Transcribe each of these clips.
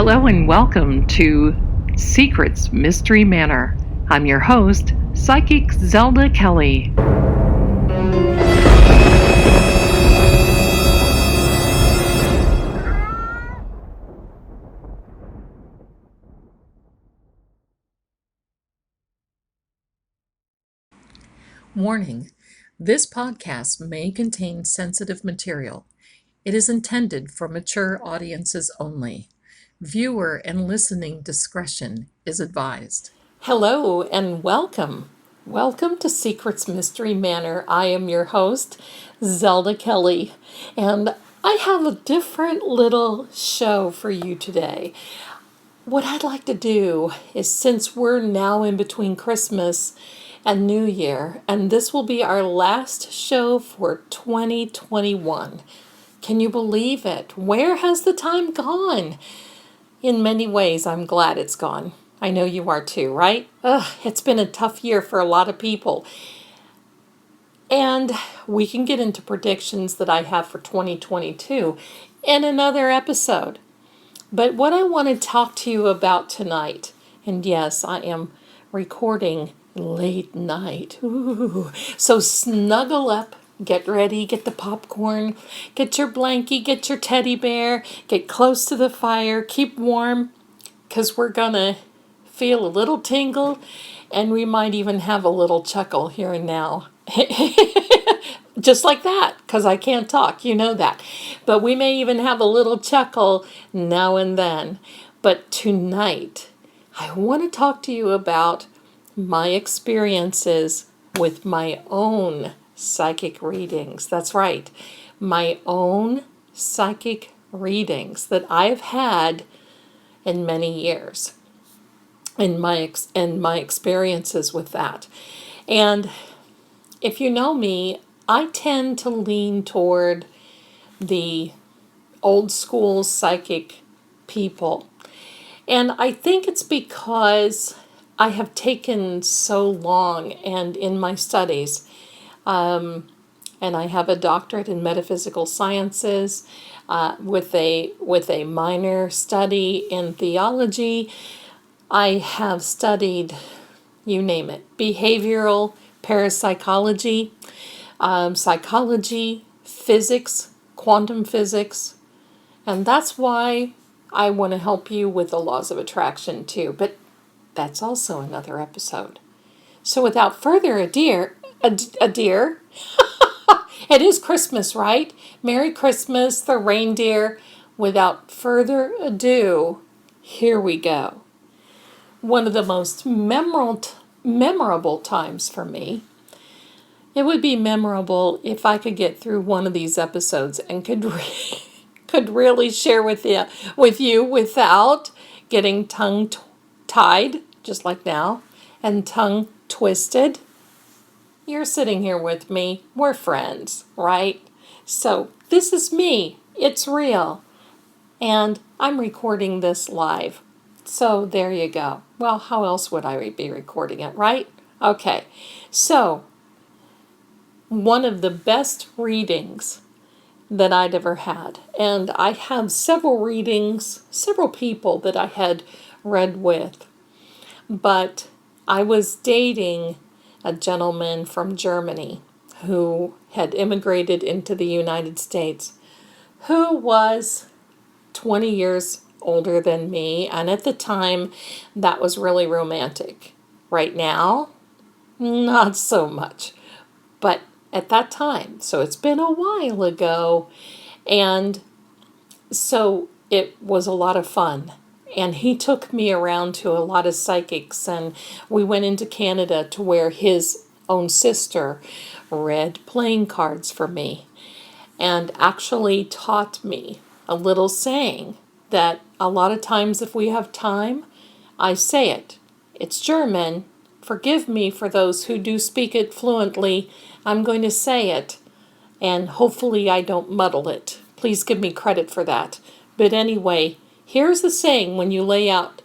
Hello and welcome to Secrets Mystery Manor. I'm your host, Psychic Zelda Kelly. Warning: this podcast may contain sensitive material. It is intended for mature audiences only. Viewer and listening discretion is advised. Hello and welcome. Welcome to Secrets Mystery Manor. I am your host, Zelda Kelly, and I have a different little show for you today. What I'd like to do is, since we're now in between Christmas and New Year, and this will be our last show for 2021. Can you believe it? Where has the time gone? In many ways, I'm glad it's gone. I know you are too, right? It's been a tough year for a lot of people. And we can get into predictions that I have for 2022 in another episode. But what I want to talk to you about tonight, and yes, I am recording late night. Ooh. So snuggle up, get ready, get the popcorn, get your blankie, get your teddy bear, get close to the fire, keep warm, because we're going to feel a little tingle, and we might even have a little chuckle here and now. Just like that, because I can't talk, you know that. But we may even have a little chuckle now and then. But tonight, I want to talk to you about my experiences with my own psychic readings. That's right, my own psychic readings that I've had in many years, and my experiences with that. And if you know me, I tend to lean toward the old school psychic people. And I think it's because I have taken so long and in my studies, and I have a doctorate in metaphysical sciences with a minor study in theology. I have studied, you name it, behavioral parapsychology, psychology, physics, quantum physics, and that's why I want to help you with the laws of attraction too, but that's also another episode. So without further ado, it is Christmas, right? Merry Christmas, the reindeer. Without further ado, here we go. One of the most memorable times for me. It would be memorable if I could get through one of these episodes and could really share with you without getting tongue-tied, just like now, and tongue twisted. You're sitting here with me. We're friends, right? So this is me. It's real. And I'm recording this live. So there you go. Well, how else would I be recording it, right? Okay. So one of the best readings that I'd ever had. And I have several readings, several people that I had read with. But I was dating a gentleman from Germany who had immigrated into the United States, who was 20 years older than me. And at the time, that was really romantic. Right now, not so much. But at that time, so it's been a while ago, and so it was a lot of fun. And he took me around to a lot of psychics, and we went into Canada to where his own sister read playing cards for me and actually taught me a little saying that a lot of times if we have time, I say it. It's German. Forgive me for those who do speak it fluently. I'm going to say it, and hopefully I don't muddle it. Please give me credit for that. But anyway, here's the saying when you lay out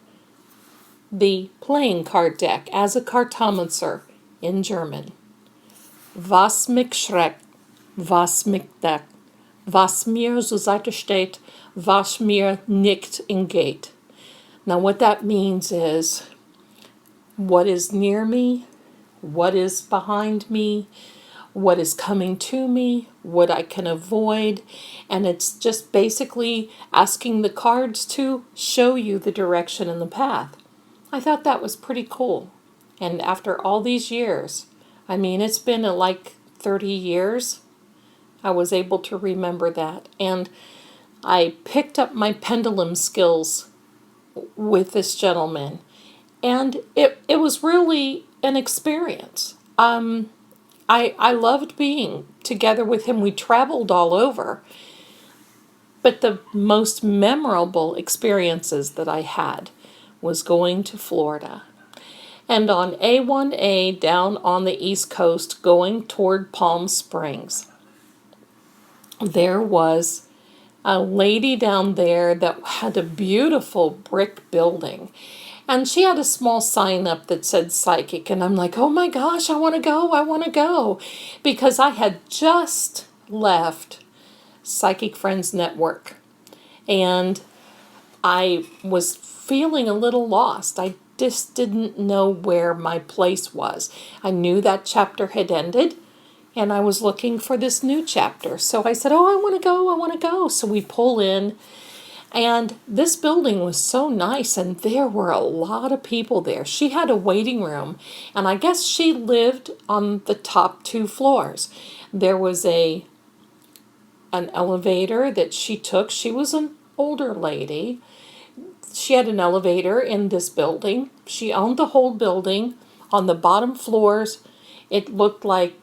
the playing card deck as a cartomancer in German. Was mich schreckt, was mich deckt, was mir zur Seite steht, was mir nicht entgeht. Now, what that means is what is near me, what is behind me, what is coming to me, what I can avoid, and it's just basically asking the cards to show you the direction and the path. I thought that was pretty cool. And after all these years, I mean, it's been like 30 years, I was able to remember that. And I picked up my pendulum skills with this gentleman. And it was really an experience. I loved being together with him. We traveled all over. But the most memorable experiences that I had was going to Florida. And on A1A down on the East Coast going toward Palm Springs, there was a lady down there that had a beautiful brick building. And she had a small sign up that said psychic. And I'm like, oh my gosh, I want to go. I want to go. Because I had just left Psychic Friends Network. And I was feeling a little lost. I just didn't know where my place was. I knew that chapter had ended. And I was looking for this new chapter. So I said, oh, I want to go. I want to go. So we pull in. And this building was so nice, and there were a lot of people there. She had a waiting room, and I guess she lived on the top 2 floors. There was an elevator that she took. She was an older lady. She had an elevator in this building. She owned the whole building. On the bottom floors, it looked like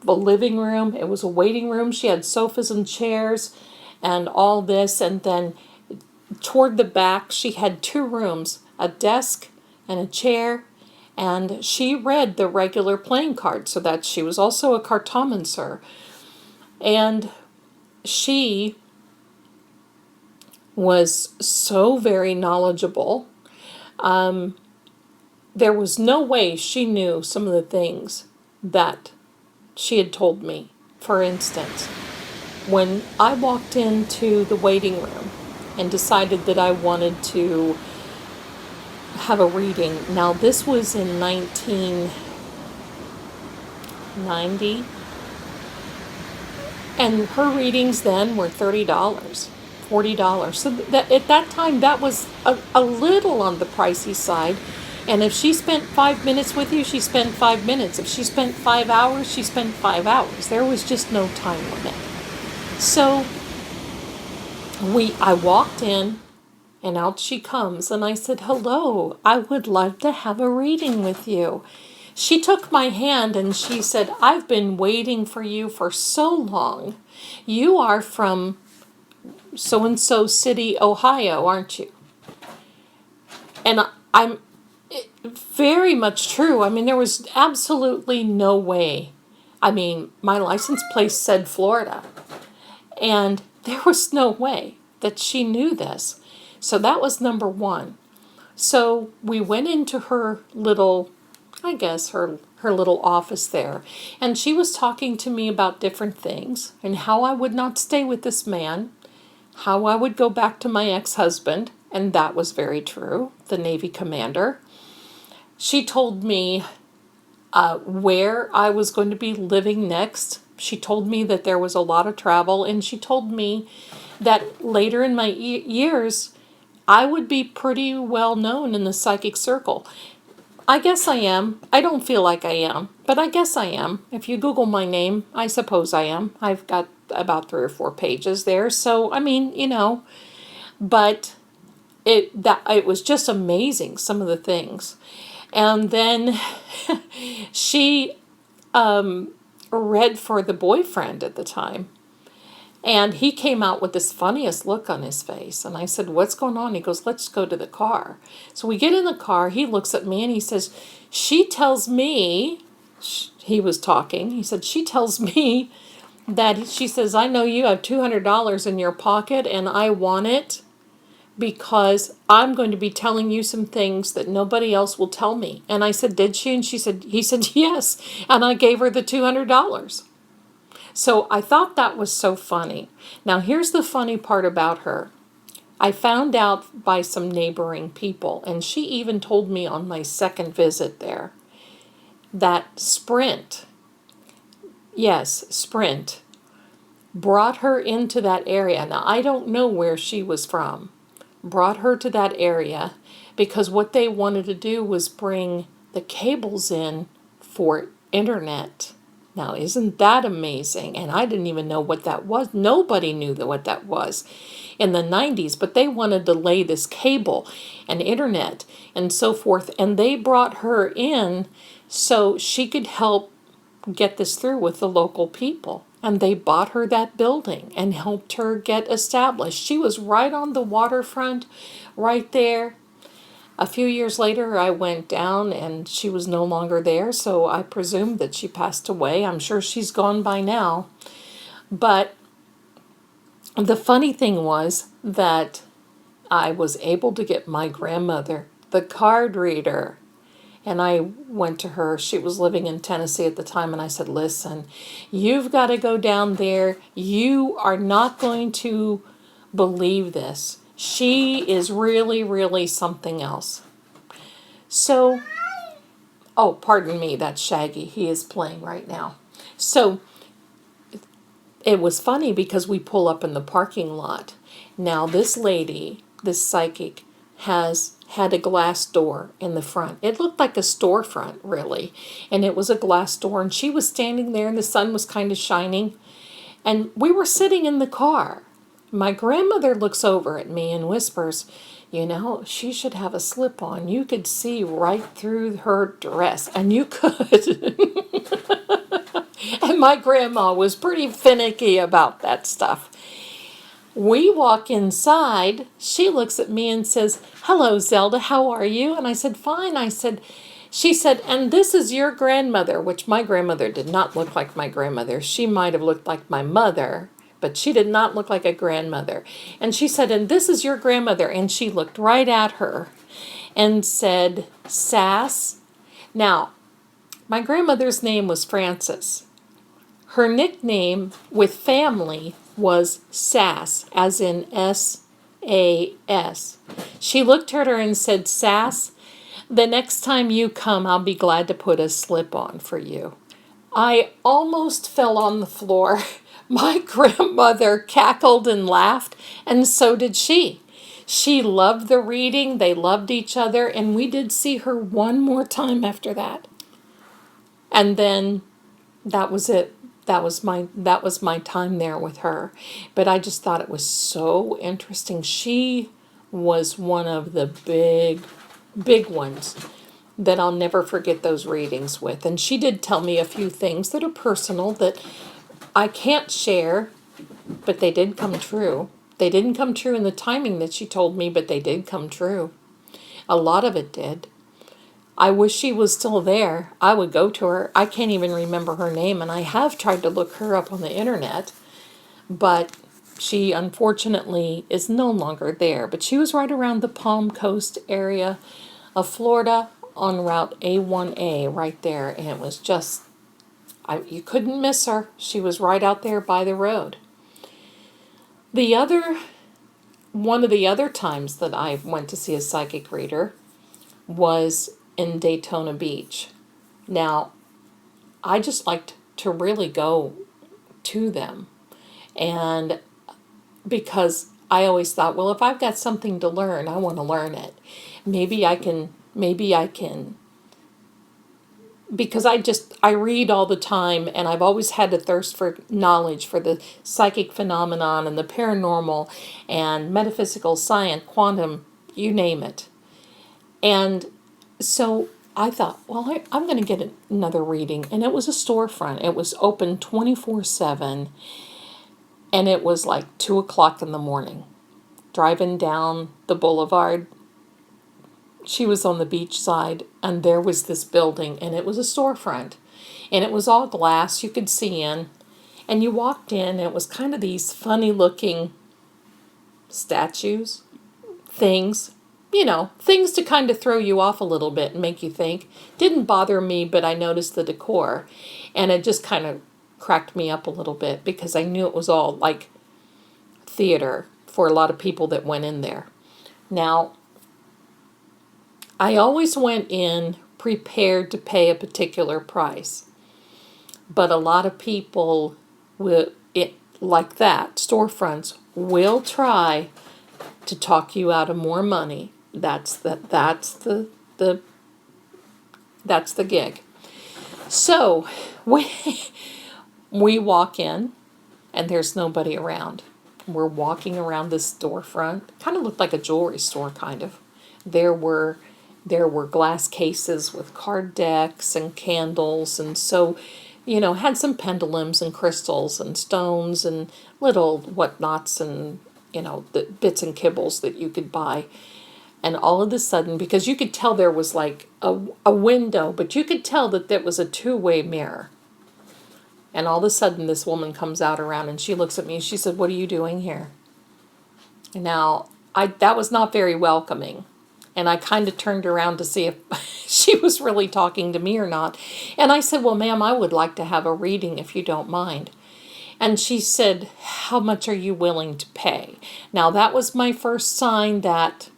the living room. It was a waiting room. She had sofas and chairs and all this, and then toward the back, she had 2 rooms, a desk and a chair, and she read the regular playing cards, so that she was also a cartomancer. And she was so very knowledgeable. There was no way she knew some of the things that she had told me. For instance, when I walked into the waiting room and decided that I wanted to have a reading. Now, this was in 1990, and her readings then were $30, $40. So that at that time, that was a little on the pricey side. And if she spent 5 minutes with you, she spent 5 minutes. If she spent 5 hours, she spent 5 hours. There was just no time limit. So I walked in, and out she comes, and I said, hello, I would love to have a reading with you. She took my hand and she said, I've been waiting for you for so long. You are from so-and-so city, Ohio, aren't you? And I'm very much true. I mean, there was absolutely no way. I mean, my license plate said Florida. And there was no way that she knew this. So that was number 1. So we went into her little, I guess, her little office there. And she was talking to me about different things and how I would not stay with this man, how I would go back to my ex-husband. And that was very true, the Navy commander. She told me where I was going to be living next. She told me that there was a lot of travel, and she told me that later in my years, I would be pretty well known in the psychic circle. I guess I am. I don't feel like I am, but I guess I am. If you Google my name, I suppose I am. I've got about 3 or 4 pages there, so I mean, but it was just amazing, some of the things. And then she read for the boyfriend at the time. And he came out with this funniest look on his face. And I said, what's going on? He goes, let's go to the car. So we get in the car. He looks at me and he says, she tells me, he was talking. He said, she tells me that, she says, I know you have $200 in your pocket and I want it because I'm going to be telling you some things that nobody else will tell me. And I said, did she? And he said, yes. And I gave her the $200. So I thought that was so funny. Now, here's the funny part about her. I found out by some neighboring people, and she even told me on my second visit there that Sprint, yes, Sprint, brought her into that area. Now, I don't know where she was from, brought her to that area because what they wanted to do was bring the cables in for internet. Now, isn't that amazing? And I didn't even know what that was. Nobody knew what that was in the 90s, but they wanted to lay this cable and internet and so forth. And they brought her in so she could help get this through with the local people. And they bought her that building and helped her get established. She was right on the waterfront, right there. A few years later, I went down and she was no longer there, so I presumed that she passed away. I'm sure she's gone by now. But the funny thing was that I was able to get my grandmother the card reader. And I went to her. She was living in Tennessee at the time. And I said, listen, you've got to go down there. You are not going to believe this. She is really, really something else. So, oh, pardon me, that's Shaggy. He is playing right now. So, it was funny because we pull up in the parking lot. Now, this lady, this psychic, had a glass door in the front. It looked like a storefront, really. And it was a glass door. And she was standing there and the sun was kind of shining. And we were sitting in the car. My grandmother looks over at me and whispers, you know, she should have a slip on. You could see right through her dress. And you could. And my grandma was pretty finicky about that stuff. We walk inside. She looks at me and says, hello, Zelda, how are you? And I said, fine. She said, and this is your grandmother, which my grandmother did not look like my grandmother. She might have looked like my mother, but she did not look like a grandmother. And she said, and this is your grandmother. And she looked right at her and said, Sass. Now, my grandmother's name was Frances. Her nickname with family was Sass, as in S-A-S. She looked at her and said, Sass, the next time you come, I'll be glad to put a slip on for you. I almost fell on the floor. My grandmother cackled and laughed, and so did she. She loved the reading, they loved each other, and we did see her one more time after that. And then that was it. That was my time there with her. But I just thought it was so interesting. She was one of the big ones that I'll never forget those readings with. And she did tell me a few things that are personal that I can't share, but they did come true. They didn't come true in the timing that she told me, but they did come true. A lot of it did. I wish she was still there. I would go to her. I can't even remember her name, and I have tried to look her up on the internet, but she unfortunately is no longer there. But she was right around the Palm Coast area of Florida on Route A1A right there, and it was just, you couldn't miss her. She was right out there by the road. One of the other times that I went to see a psychic reader was in Daytona Beach. Now, I just liked to really go to them. And because I always thought, well, if I've got something to learn, I want to learn it. Maybe I can, because I read all the time, and I've always had a thirst for knowledge, for the psychic phenomenon and the paranormal and metaphysical science, quantum, you name it. And so I thought, well, I'm going to get another reading. And it was a storefront. It was open 24/7. And it was like 2 o'clock in the morning. Driving down the boulevard. She was on the beach side. And there was this building. And it was a storefront. And it was all glass. You could see in. And you walked in. And it was kind of these funny looking statues. Things. You know, things to kind of throw you off a little bit and make you think. Didn't bother me, but I noticed the decor. And it just kind of cracked me up a little bit because I knew it was all like theater for a lot of people that went in there. Now, I always went in prepared to pay a particular price. But a lot of people like that, storefronts, will try to talk you out of more money. That's the gig. So we walk in and there's nobody around. We're walking around this storefront. Kind of looked like a jewelry store, kind of. There were glass cases with card decks and candles, and so, had some pendulums and crystals and stones and little whatnots and, the bits and kibbles that you could buy. And all of a sudden, because you could tell there was like a window, but you could tell that there was a two-way mirror. And all of a sudden, this woman comes out around and she looks at me and she said, "What are you doing here?" Now, that was not very welcoming. And I kind of turned around to see if she was really talking to me or not. And I said, "Well, ma'am, I would like to have a reading if you don't mind." And she said, "How much are you willing to pay?" Now, that was my first sign that,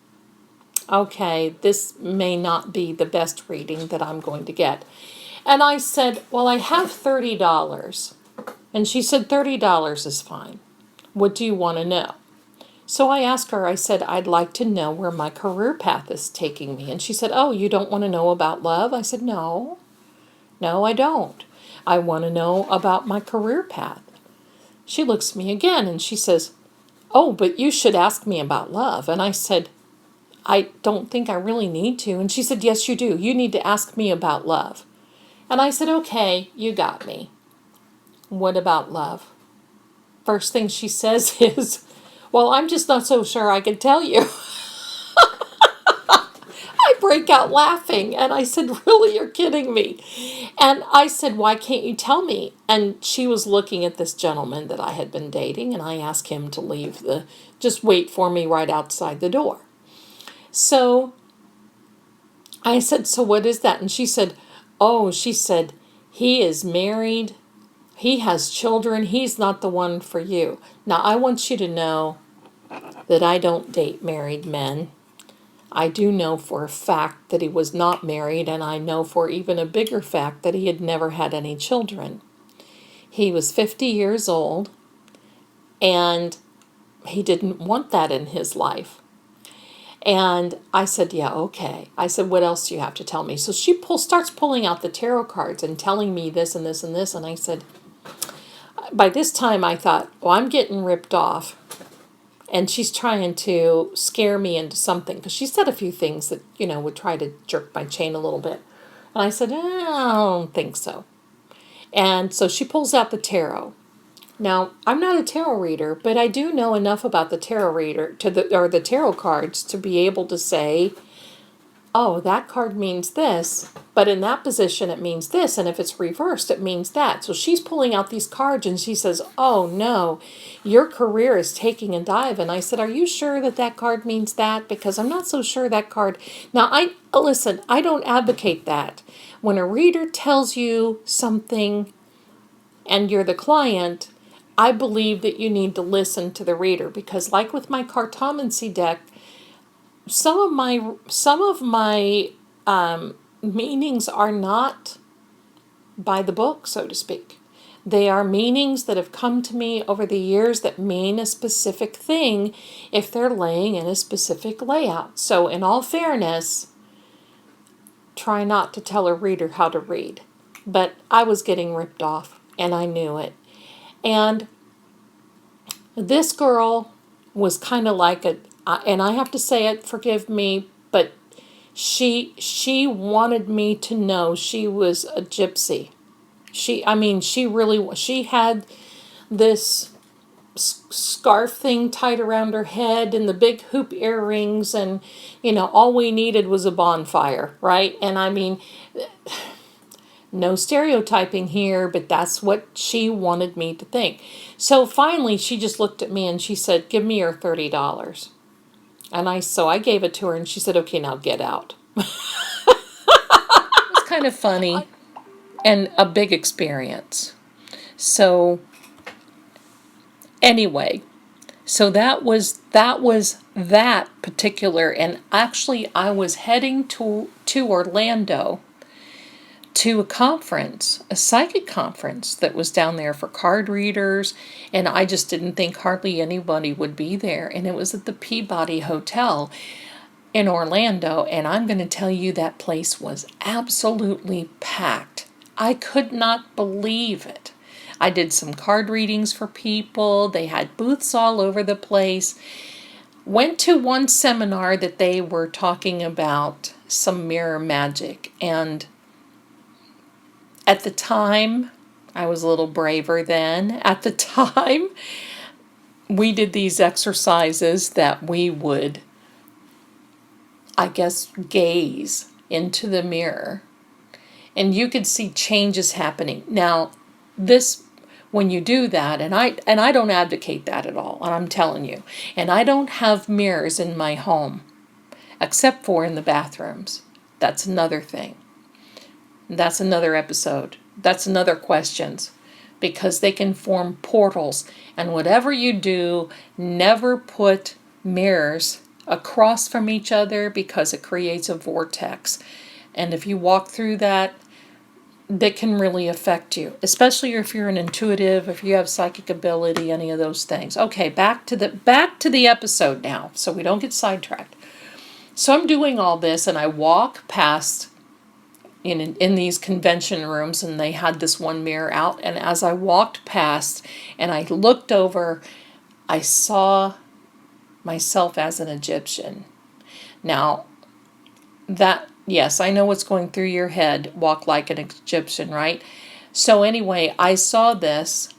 okay, this may not be the best reading that I'm going to get. And I said, "Well, I have $30. And she said, $30 is fine. What do you want to know? So I asked her, I said, "I'd like to know where my career path is taking me." And she said, "Oh, you don't want to know about love?" I said, No, I don't. I want to know about my career path." She looks at me again and she says, "Oh, but you should ask me about love." And I said, "I don't think I really need to." And she said, "Yes, you do. You need to ask me about love." And I said, "Okay, you got me. What about love?" First thing she says is, "Well, I'm just not so sure I can tell you." I break out laughing and I said, "Really, you're kidding me?" And I said, "Why can't you tell me?" And she was looking at this gentleman that I had been dating, and I asked him to just wait for me right outside the door. So I said, "So what is that?" And she said, "He is married. He has children. He's not the one for you." Now, I want you to know that I don't date married men. I do know for a fact that he was not married, and I know for even a bigger fact that he had never had any children. He was 50 years old, and he didn't want that in his life. And I said, "Yeah, okay." I said, "What else do you have to tell me?" So she starts pulling out the tarot cards and telling me this and this and this, and I said, by this time I thought, "Well, I'm getting ripped off. And she's trying to scare me into something," because she said a few things that, would try to jerk my chain a little bit. And I said, "I don't think so." And so she pulls out the tarot. Now, I'm not a tarot reader, but I do know enough about the tarot reader or the tarot cards to be able to say, "Oh, that card means this, but in that position it means this, and if it's reversed it means that." So she's pulling out these cards and she says, "Oh no, your career is taking a dive." And I said, "Are you sure that card means that? Because I'm not so sure that card." Now, listen, I don't advocate that. When a reader tells you something and you're the client, I believe that you need to listen to the reader, because like with my cartomancy deck, some of my meanings are not by the book, so to speak. They are meanings that have come to me over the years that mean a specific thing if they're laying in a specific layout. So in all fairness, try not to tell a reader how to read. But I was getting ripped off, and I knew it. And this girl was kind of like and I have to say it, forgive me, but she wanted me to know she was a gypsy. She had this scarf thing tied around her head and the big hoop earrings, and all we needed was a bonfire, right? And no stereotyping here, but that's what she wanted me to think. So finally she just looked at me and she said, "Give me your $30. And so I gave it to her, and she said, "Okay, now get out." It was kind of funny and a big experience. So anyway, So that was that particular, and actually I was heading to Orlando to a conference, a psychic conference that was down there for card readers, and I just didn't think hardly anybody would be there, and it was at the Peabody Hotel in Orlando, and I'm going to tell you that place was absolutely packed. I could not believe it. I did some card readings for people. They had booths all over the place. Went to one seminar that they were talking about some mirror magic, and at the time, I was a little braver then. At the time, we did these exercises that we would, I guess, gaze into the mirror, and you could see changes happening. Now, this, when you do that, and I don't advocate that at all, and I'm telling you, and I don't have mirrors in my home except for in the bathrooms. That's another thing. That's another episode. That's another questions, because they can form portals, and whatever you do, never put mirrors across from each other because it creates a vortex. And if you walk through that, that can really affect you, especially if you're an intuitive, if you have psychic ability, any of those things. Okay, back to the episode now, so we don't get sidetracked. So I'm doing all this, and I walk past in these convention rooms, and they had this one mirror out, and as I walked past and I looked over, I saw myself as an Egyptian. Now, that, yes, I know what's going through your head, walk like an Egyptian, right? So anyway, I saw this,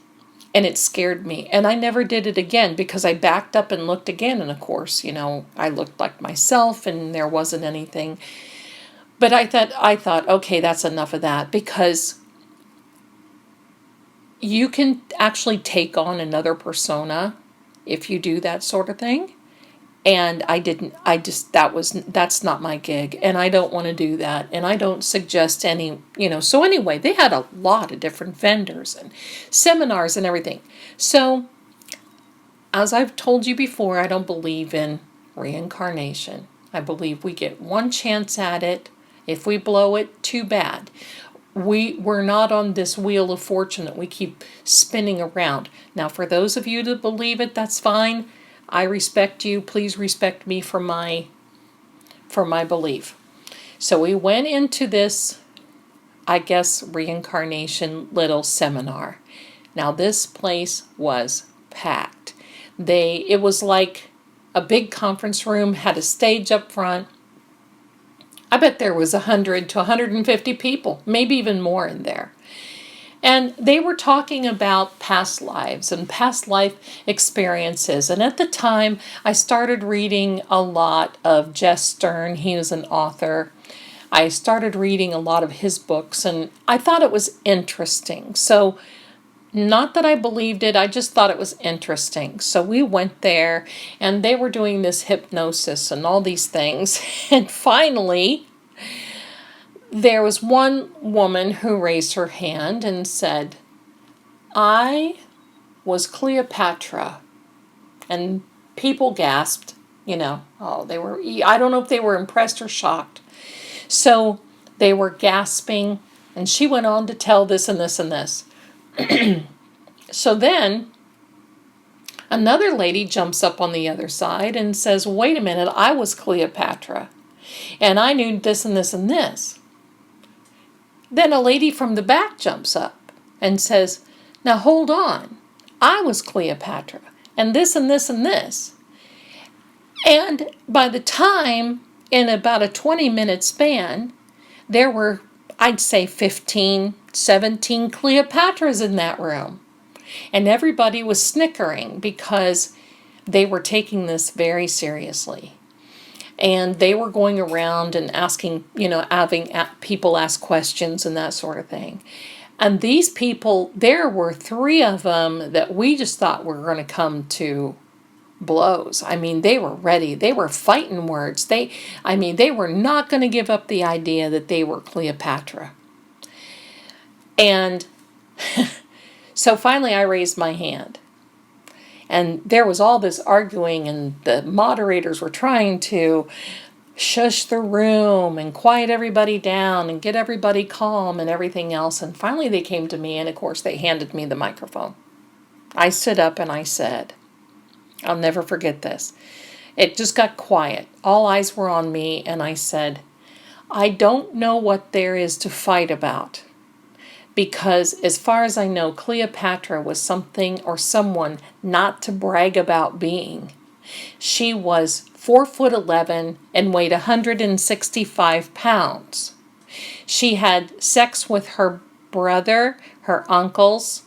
and it scared me, and I never did it again because I backed up and looked again, and of course, I looked like myself, and there wasn't anything. But I thought, okay, that's enough of that, because you can actually take on another persona if you do that sort of thing. And that's not my gig, and I don't want to do that, and I don't suggest any, so anyway, they had a lot of different vendors and seminars and everything. So, as I've told you before, I don't believe in reincarnation. I believe we get one chance at it. If we blow it, too bad. We're not on this wheel of fortune that we keep spinning around. Now, for those of you that believe it, that's fine. I respect you. Please respect me for my belief. So we went into this, I guess, reincarnation little seminar. Now, this place was packed. It was like a big conference room, had a stage up front. I bet there was 100 to 150 people, maybe even more in there. And they were talking about past lives and past life experiences. And at the time, I started reading a lot of Jess Stern. He was an author. I started reading a lot of his books, and I thought it was interesting. So, not that I believed it, I just thought it was interesting. So we went there, and they were doing this hypnosis and all these things. And finally, there was one woman who raised her hand and said, I was Cleopatra. And people gasped, I don't know if they were impressed or shocked. So they were gasping, and she went on to tell this and this and this. So then another lady jumps up on the other side and says, wait a minute, I was Cleopatra, and I knew this and this and this. Then a lady from the back jumps up and says, now hold on, I was Cleopatra, and this and this and this. And by the time, in about a 20-minute span, there were, I'd say 15, 17 Cleopatras in that room. And everybody was snickering because they were taking this very seriously. And they were going around and asking, having people ask questions and that sort of thing. And these people, there were 3 of them that we just thought were going to come to blows. I mean, they were ready. They were fighting words. They were not going to give up the idea that they were Cleopatra. And so finally I raised my hand. And there was all this arguing, and the moderators were trying to shush the room and quiet everybody down and get everybody calm and everything else. And finally they came to me, and of course they handed me the microphone. I stood up and I said, I'll never forget this. It just got quiet. All eyes were on me, and I said, I don't know what there is to fight about. Because as far as I know, Cleopatra was something or someone not to brag about being. She was 4'11" and weighed 165 pounds. She had sex with her brother, her uncles,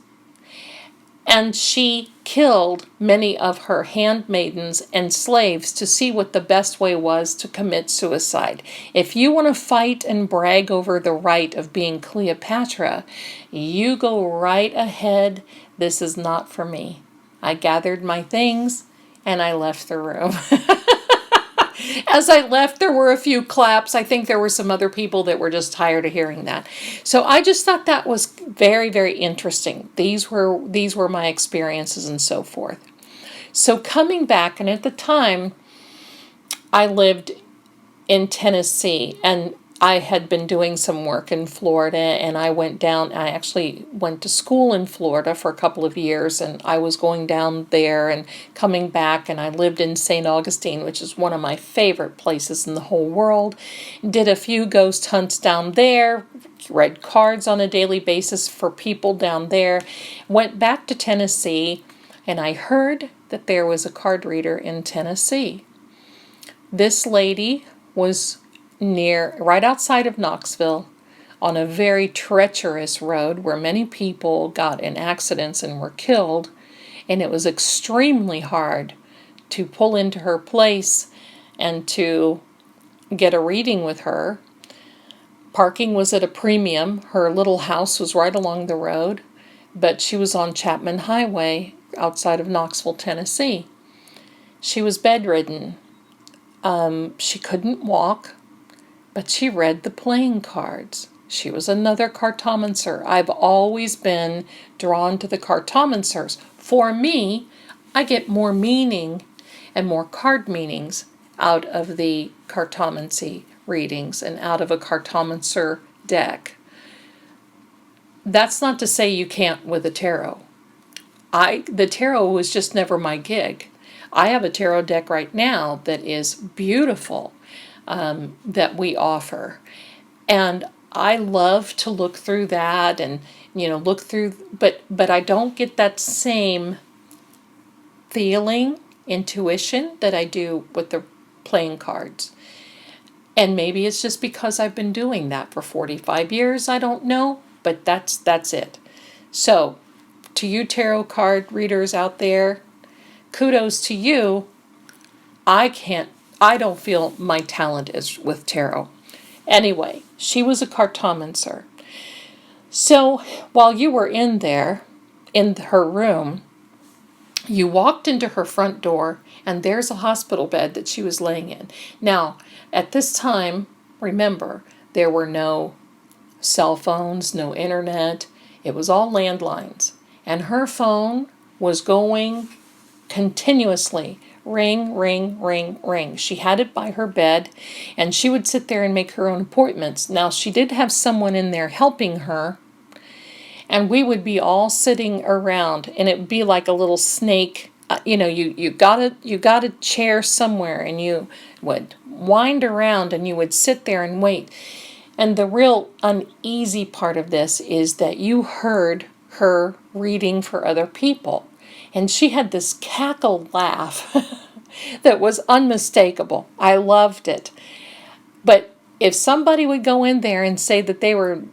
and she killed many of her handmaidens and slaves to see what the best way was to commit suicide. If you want to fight and brag over the right of being Cleopatra, you go right ahead. This is not for me. I gathered my things and I left the room. As I left, there were a few claps. I think there were some other people that were just tired of hearing that. So I just thought that was very, very interesting. These were my experiences and so forth. So coming back, and at the time, I lived in Tennessee, and I had been doing some work in Florida, and I actually went to school in Florida for a couple of years, and I was going down there and coming back, and I lived in St. Augustine, which is one of my favorite places in the whole world. Did a few ghost hunts down there, read cards on a daily basis for people down there, went back to Tennessee, and I heard that there was a card reader in Tennessee. This lady was right outside of Knoxville, on a very treacherous road where many people got in accidents and were killed, and it was extremely hard to pull into her place and to get a reading with her. Parking was at a premium. Her little house was right along the road, but she was on Chapman Highway outside of Knoxville, Tennessee. She was bedridden. She couldn't walk, but she read the playing cards. She was another cartomancer. I've always been drawn to the cartomancers. For me, I get more meaning and more card meanings out of the cartomancy readings and out of a cartomancer deck. That's not to say you can't with a tarot. The tarot was just never my gig. I have a tarot deck right now that is beautiful, that we offer. And I love to look through that and, look through, but I don't get that same feeling, intuition that I do with the playing cards. And maybe it's just because I've been doing that for 45 years, I don't know, but that's it. So, to you tarot card readers out there, kudos to you. I don't feel my talent is with tarot. Anyway, she was a cartomancer. So while you were in there, in her room, you walked into her front door, and there's a hospital bed that she was laying in. Now, at this time, remember, there were no cell phones, no internet. It was all landlines. And her phone was going continuously. Ring, ring, ring, ring. She had it by her bed, and she would sit there and make her own appointments. Now, she did have someone in there helping her, and we would be all sitting around, and it would be like a little snake. You got a chair somewhere, and you would wind around, and you would sit there and wait. And the real uneasy part of this is that you heard her reading for other people. And she had this cackle laugh that was unmistakable. I loved it. But if somebody would go in there and say that they were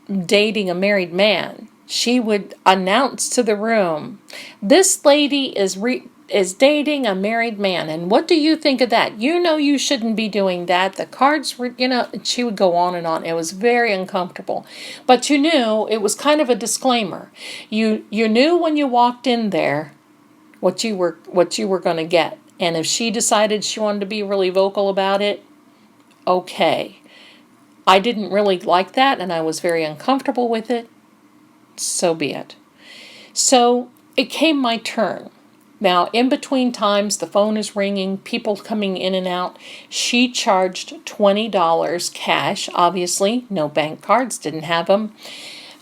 dating a married man, she would announce to the room, "This lady is dating a married man, and what do you think of that? You know you shouldn't be doing that. The cards were, she would go on and on. It was very uncomfortable. But you knew it was kind of a disclaimer. You knew when you walked in there what you were going to get. And if she decided she wanted to be really vocal about it, okay. I didn't really like that, and I was very uncomfortable with it. So be it. So it came my turn. Now, in between times, the phone is ringing, people coming in and out. She charged $20 cash, obviously. No bank cards, didn't have them.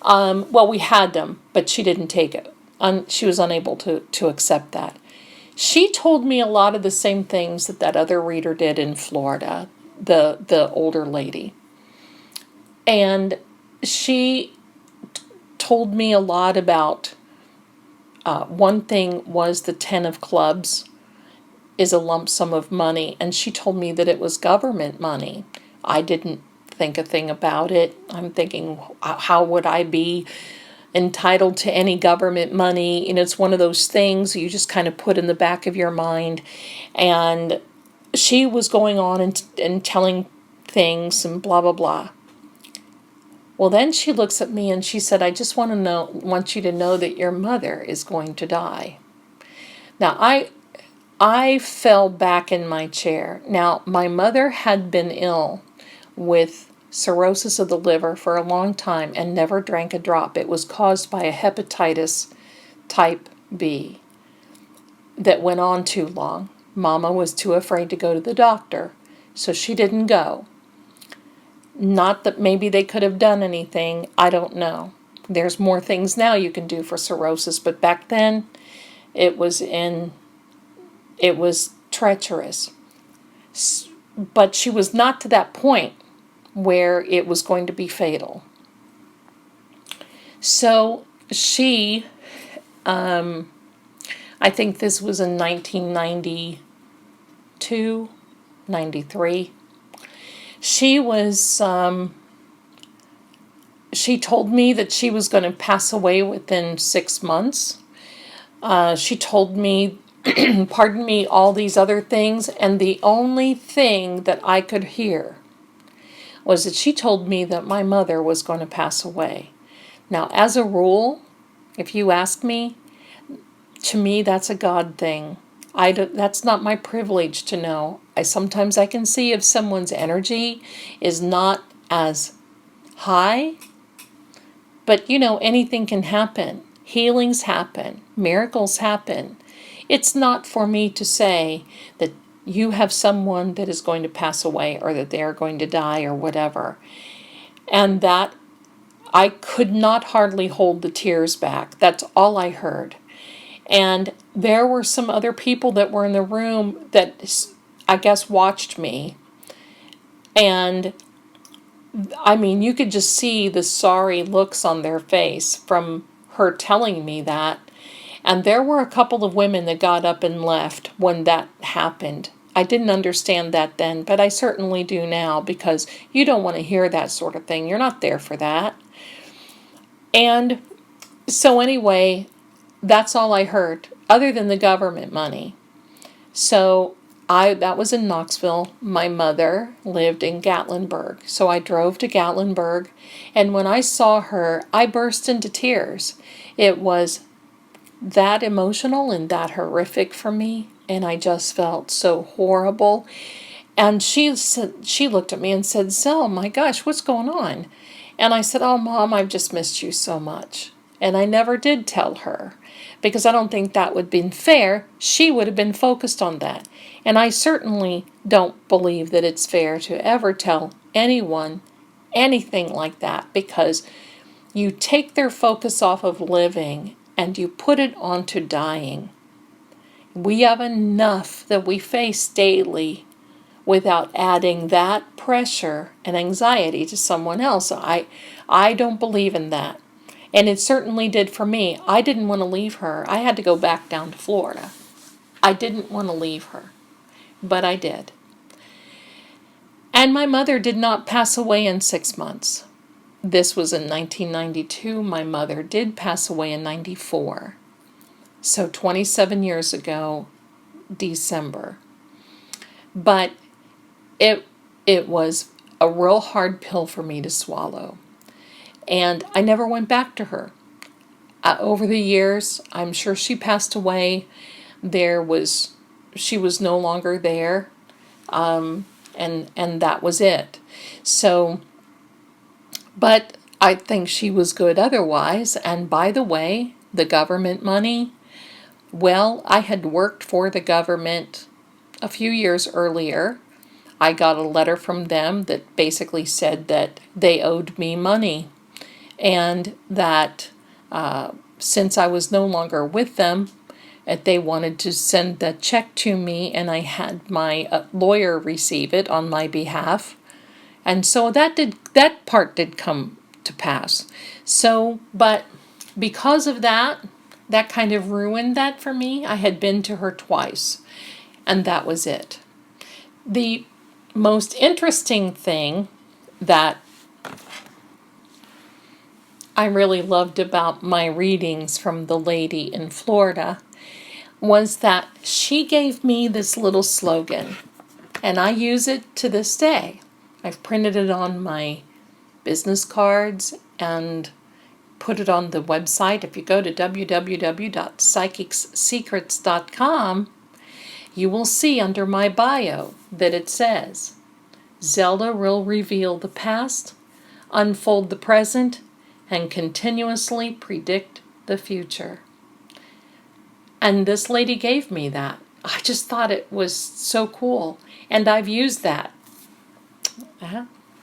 Well, we had them, but she didn't take it. She was unable to accept that. She told me a lot of the same things that that other reader did in Florida, the older lady. And she told me a lot about, one thing was the 10 of clubs is a lump sum of money, and she told me that it was government money. I didn't think a thing about it. I'm thinking, how would I be entitled to any government money? And it's one of those things you just kind of put in the back of your mind. And she was going on and telling things and blah, blah, blah. Well, then she looks at me and she said, I just want you to know that your mother is going to die. Now, I fell back in my chair. Now, my mother had been ill with cirrhosis of the liver for a long time and never drank a drop. It was caused by a hepatitis type B that went on too long. Mama was too afraid to go to the doctor, so she didn't go. Not that maybe they could have done anything, I don't know. There's more things now you can do for cirrhosis, but back then it was treacherous. But she was not to that point where it was going to be fatal. So she, I think this was in 1992, 93. She told me that she was going to pass away within 6 months. She told me, pardon me, all these other things, and the only thing that I could hear was that she told me that my mother was going to pass away. Now, as a rule, if you ask me, to me that's a God thing. That's not my privilege to know. Sometimes I can see if someone's energy is not as high, but anything can happen. Healings happen. Miracles happen. It's not for me to say that you have someone that is going to pass away or that they are going to die or whatever. And that I could not hardly hold the tears back. That's all I heard. And there were some other people that were in the room that I guess watched me. And I mean, you could just see the sorry looks on their face from her telling me that. And there were a couple of women that got up and left when that happened. I didn't understand that then, but I certainly do now, because you don't want to hear that sort of thing. You're not there for that. And so anyway, that's all I heard, other than the government money. So that was in Knoxville. My mother lived in Gatlinburg. So I drove to Gatlinburg, and when I saw her, I burst into tears. It was that emotional and that horrific for me, and I just felt so horrible. And she looked at me and said, "Zell, my gosh, what's going on?" And I said, "Oh, Mom, I've just missed you so much." And I never did tell her, because I don't think that would have been fair. She would have been focused on that. And I certainly don't believe that it's fair to ever tell anyone anything like that, because you take their focus off of living and you put it onto dying. We have enough that we face daily without adding that pressure and anxiety to someone else. I don't believe in that. And it certainly did for me. I didn't want to leave her. I had to go back down to Florida. I didn't want to leave her, but I did. And my mother did not pass away in 6 months. This was in 1992. My mother did pass away in 94. So 27 years ago, December. But it was a real hard pill for me to swallow. And I never went back to her. Over the years, I'm sure she passed away. She was no longer there. And that was it. So, but I think she was good otherwise. And by the way, the government money, Well, I had worked for the government a few years earlier. I got a letter from them that basically said that they owed me money and that since I was no longer with them, that they wanted to send the check to me, and I had my lawyer receive it on my behalf. And so that part did come to pass. So, but because of that, that kind of ruined that for me. I had been to her twice, and that was it. The most interesting thing that I really loved about my readings from the lady in Florida was that she gave me this little slogan, and I use it to this day. I've printed it on my business cards and put it on the website. If you go to www.psychicssecrets.com, you will see under my bio that it says, Zelda will reveal the past, unfold the present, and continuously predict the future. And this lady gave me that. I just thought it was so cool. And I've used that.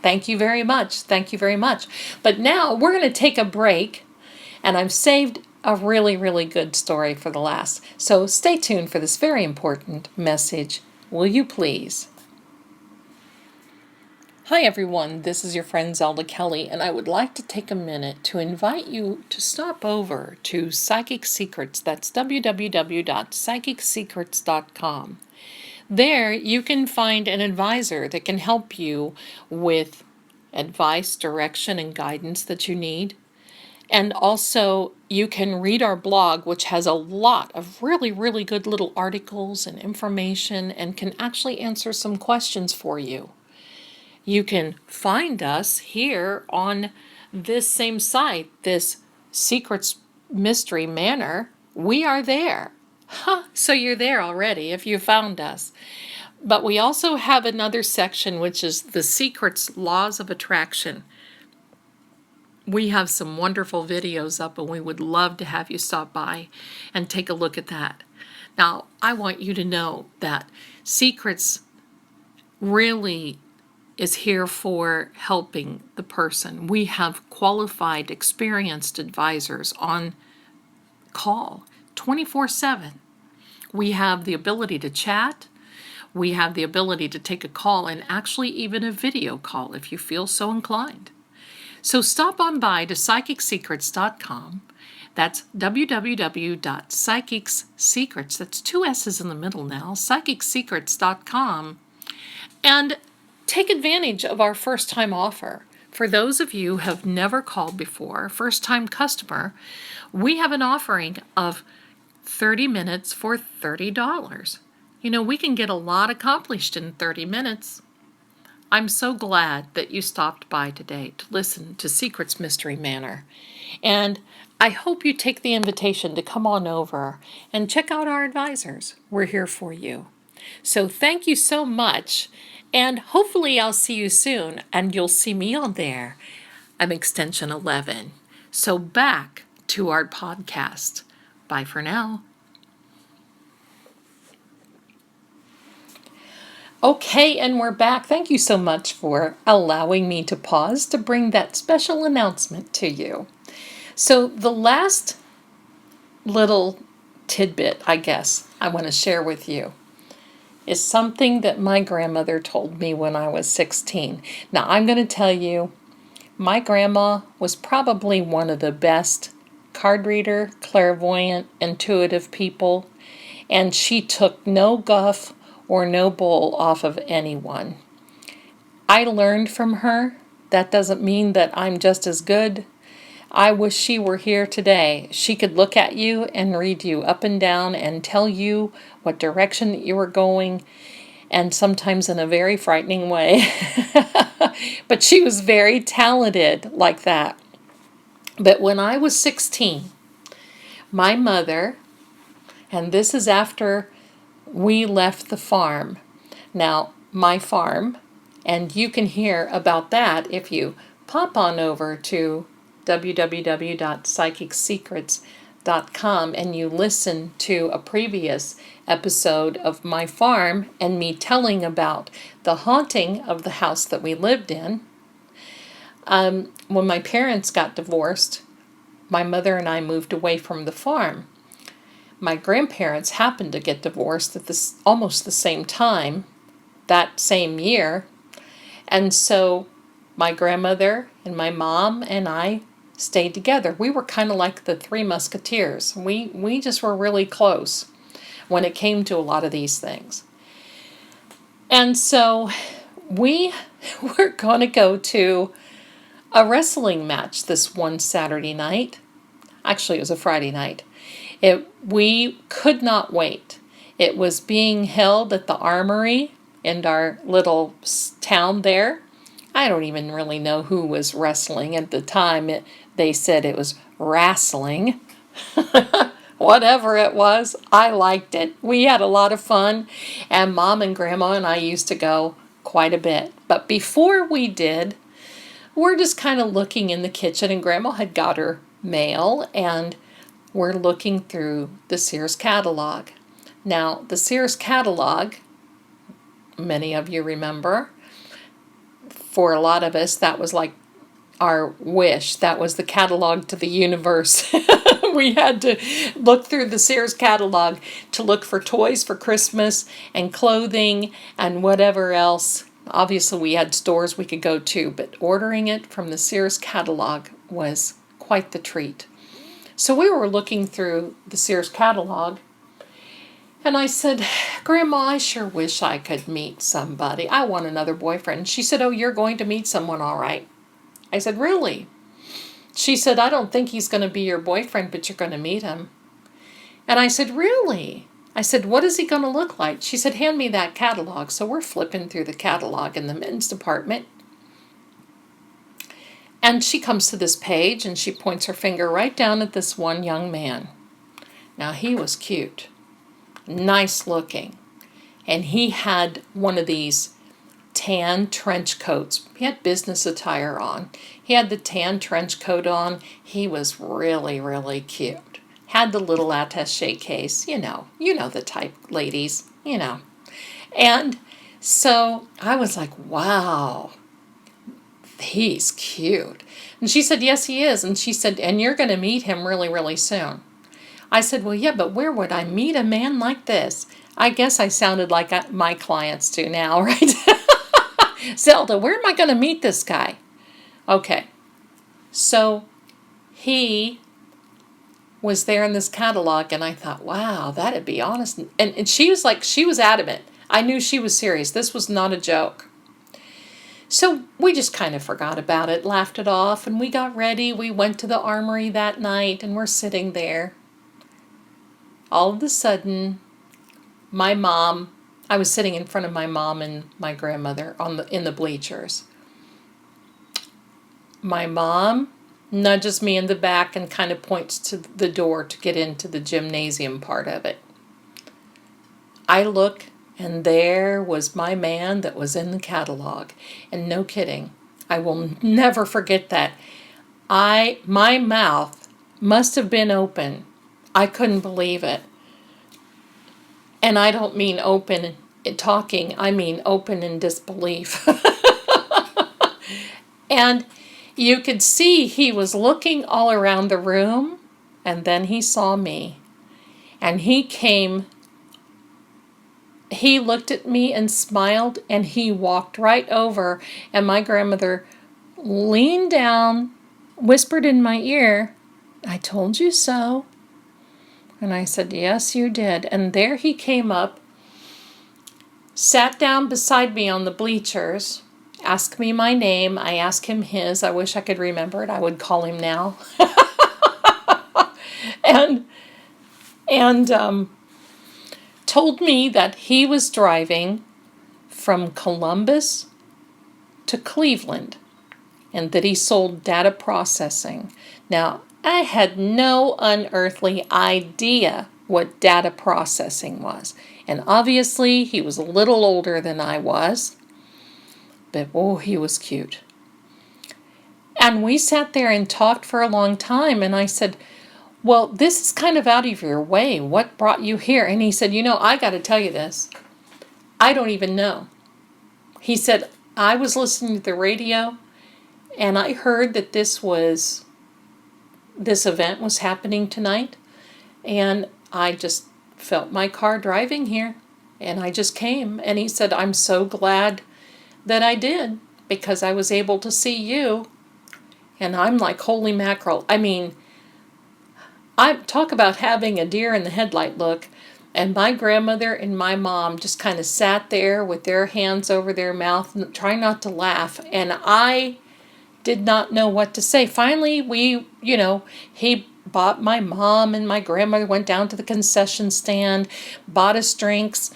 Thank you very much. Thank you very much. But now we're going to take a break. And I've saved a really, really good story for the last. So stay tuned for this very important message. Will you please? Hi everyone, this is your friend Zelda Kelly, and I would like to take a minute to invite you to stop over to Psychic Secrets. That's www.psychicsecrets.com. There you can find an advisor that can help you with advice, direction, and guidance that you need. And also you can read our blog, which has a lot of really, really good little articles and information and can actually answer some questions for you. You can find us here on this same site, this Secrets Mystery Manor. We are there. So you're there already if you found us. But we also have another section, which is the Secrets Laws of Attraction. We have some wonderful videos up, and we would love to have you stop by and take a look at that. Now, I want you to know that Secrets really is here for helping the person. We have qualified, experienced advisors on call 24/7. We have the ability to chat. We have the ability to take a call and actually even a video call if you feel so inclined. So stop on by to psychicsecrets.com. That's www.psychicsecrets, that's two S's in the middle now, psychicsecrets.com, and take advantage of our first-time offer. For those of you who have never called before, first-time customer, we have an offering of 30 minutes for $30. You know, we can get a lot accomplished in 30 minutes. I'm so glad that you stopped by today to listen to Secrets Mystery Manor. And I hope you take the invitation to come on over and check out our advisors. We're here for you. So thank you so much. And hopefully I'll see you soon, and you'll see me on there. I'm extension 11. So back to our podcast. Bye for now. Okay, and we're back. Thank you so much for allowing me to pause to bring that special announcement to you. So the last little tidbit, I guess, I want to share with you is something that my grandmother told me when I was 16. Now, I'm going to tell you, my grandma was probably one of the best card reader, clairvoyant, intuitive people, and she took no guff or no bull off of anyone. I learned from her. That doesn't mean that I'm just as good. I wish she were here today. She could look at you and read you up and down and tell you what direction that you were going, and sometimes in a very frightening way. But she was very talented like that. But when I was 16, my mother, and this is after we left the farm. Now, my farm, and you can hear about that if you pop on over to www.psychicsecrets and you listen to a previous episode of my farm and me telling about the haunting of the house that we lived in, when my parents got divorced, my mother and I moved away from the farm. My grandparents happened to get divorced at almost the same time, that same year. And so my grandmother and my mom and I stayed together. We were kind of like the Three Musketeers. We just were really close when it came to a lot of these things. And so we were going to go to a wrestling match this one Saturday night. Actually, it was a Friday night. We could not wait. It was being held at the Armory in our little town there. I don't even really know who was wrestling at the time. They said it was wrestling. Whatever it was, I liked it. We had a lot of fun, and Mom and Grandma and I used to go quite a bit. But before we did, we're just kind of looking in the kitchen, and Grandma had got her mail, and we're looking through the Sears catalog. Now, the Sears catalog, many of you remember, for a lot of us, that was like our wish. That was the catalog to the universe. We had to look through the Sears catalog to look for toys for Christmas and clothing and whatever else. Obviously, we had stores we could go to, but ordering it from the Sears catalog was quite the treat. So we were looking through the Sears catalog, and I said, Grandma, I sure wish I could meet somebody. I want another boyfriend. She said, oh, you're going to meet someone, all right. I said, really? She said, I don't think he's going to be your boyfriend, but you're going to meet him. And I said, really? I said, what is he going to look like? She said, hand me that catalog. So we're flipping through the catalog in the men's department. And she comes to this page and she points her finger right down at this one young man. Now, he was cute, nice looking, and he had one of these tan trench coats. He had business attire on. He had the tan trench coat on. He was really, really cute. Had the little attaché case, you know the type, ladies, And so I was like, wow, he's cute. And she said, yes, he is. And she said, and you're going to meet him really, really soon. I said, well, yeah, but where would I meet a man like this? I guess I sounded like my clients do now, right? Zelda, where am I going to meet this guy? Okay. So he was there in this catalog, and I thought, wow, that'd be honest. And she was adamant. I knew she was serious. This was not a joke. So we just kind of forgot about it, laughed it off, and we got ready. We went to the Armory that night, and we're sitting there. All of a sudden, I was sitting in front of my mom and my grandmother in the bleachers. My mom nudges me in the back and kind of points to the door to get into the gymnasium part of it. I look, and there was my man that was in the catalog. And no kidding, I will never forget that. My mouth must have been open. I couldn't believe it. And I don't mean open in talking, I mean open in disbelief. And you could see he was looking all around the room, and then he saw me. And he looked at me and smiled, and he walked right over, and my grandmother leaned down, whispered in my ear, I told you so. And I said, yes, you did. And there he came up, sat down beside me on the bleachers, asked me my name. I asked him his. I wish I could remember it. I would call him now. and told me that he was driving from Columbus to Cleveland and that he sold data processing. Now, I had no unearthly idea what data processing was. And obviously, he was a little older than I was. But, oh, he was cute. And we sat there and talked for a long time. And I said, well, this is kind of out of your way. What brought you here? And he said, I got to tell you this. I don't even know. He said, I was listening to the radio and I heard that this event was happening tonight. And I just felt my car driving here and I just came. And he said, I'm so glad that I did because I was able to see you. And I'm like, holy mackerel. I mean, I talk about having a deer in the headlight look. And my grandmother and my mom just kind of sat there with their hands over their mouth and trying not to laugh. And I did not know what to say. Finally, he bought my mom and my grandmother, went down to the concession stand, bought us drinks,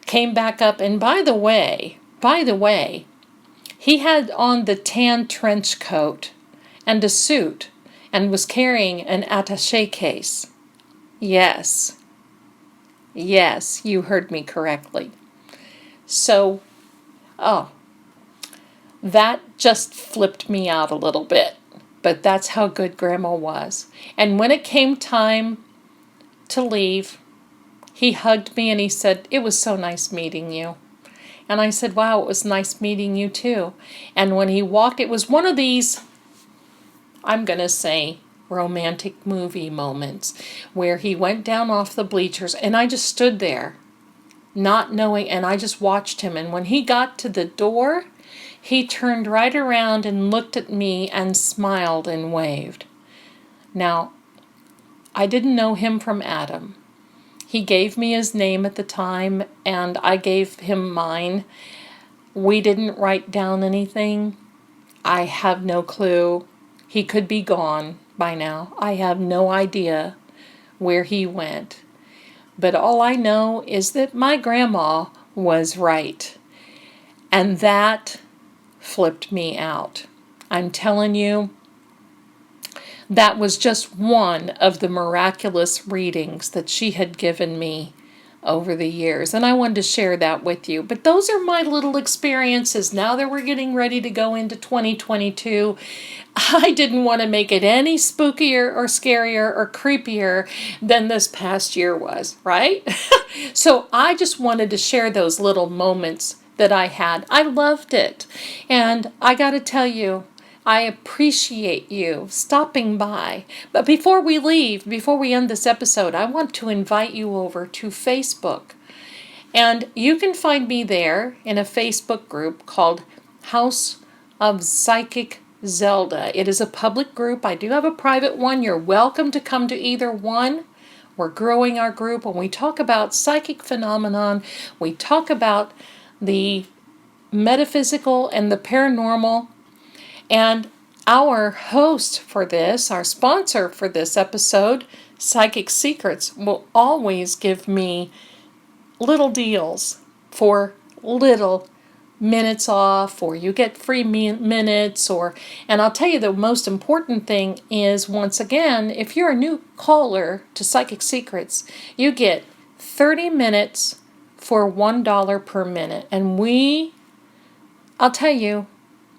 came back up. And by the way, he had on the tan trench coat and a suit and was carrying an attaché case. Yes, you heard me correctly. So, that just flipped me out a little bit. But that's how good Grandma was. And when it came time to leave, he hugged me and he said, it was so nice meeting you. And I said, wow, it was nice meeting you too. And when he walked, it was one of these, I'm going to say, romantic movie moments where he went down off the bleachers and I just stood there not knowing, and I just watched him. And when he got to the door, he turned right around and looked at me and smiled and waved. Now, I didn't know him from Adam. He gave me his name at the time and I gave him mine. We didn't write down anything. I have no clue. He could be gone by now. I have no idea where he went. But all I know is that my grandma was right. And that flipped me out. I'm telling you, that was just one of the miraculous readings that she had given me over the years. And I wanted to share that with you. But those are my little experiences. Now that we're getting ready to go into 2022, I didn't want to make it any spookier or scarier or creepier than this past year was, right? So I just wanted to share those little moments that I had. I loved it. And I got to tell you, I appreciate you stopping by. But before we leave, before we end this episode, I want to invite you over to Facebook. And you can find me there in a Facebook group called House of Psychic Zelda. It is a public group. I do have a private one. You're welcome to come to either one. We're growing our group. When we talk about psychic phenomenon, we talk about the metaphysical and the paranormal. And our host for this, our sponsor for this episode, Psychic Secrets, will always give me little deals for little minutes off, or you get free minutes, and I'll tell you the most important thing is, once again, if you're a new caller to Psychic Secrets, you get 30 minutes for $1 per minute. And I'll tell you,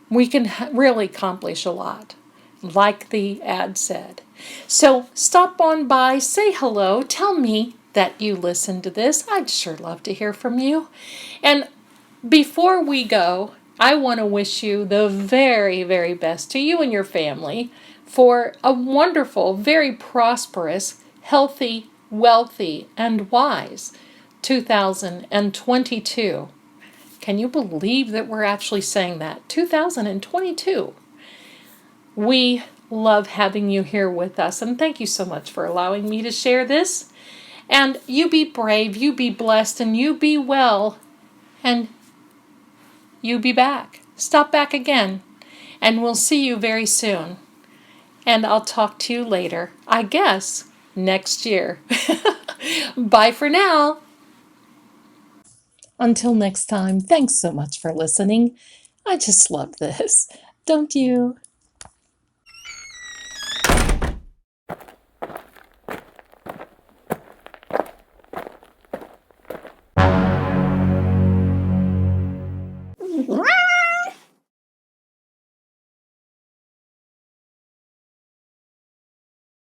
we can really accomplish a lot, like the ad said. So stop on by, say hello, tell me that you listened to this. I'd sure love to hear from you. And before we go, I want to wish you the very, very best to you and your family for a wonderful, very prosperous, healthy, wealthy, and wise 2022. Can you believe that we're actually saying that? 2022. We love having you here with us, and thank you so much for allowing me to share this. And you be brave, you be blessed, and you be well, and you be back. Stop back again, and we'll see you very soon. And I'll talk to you later, I guess, next year. Bye for now. Until next time, thanks so much for listening. I just love this, don't you?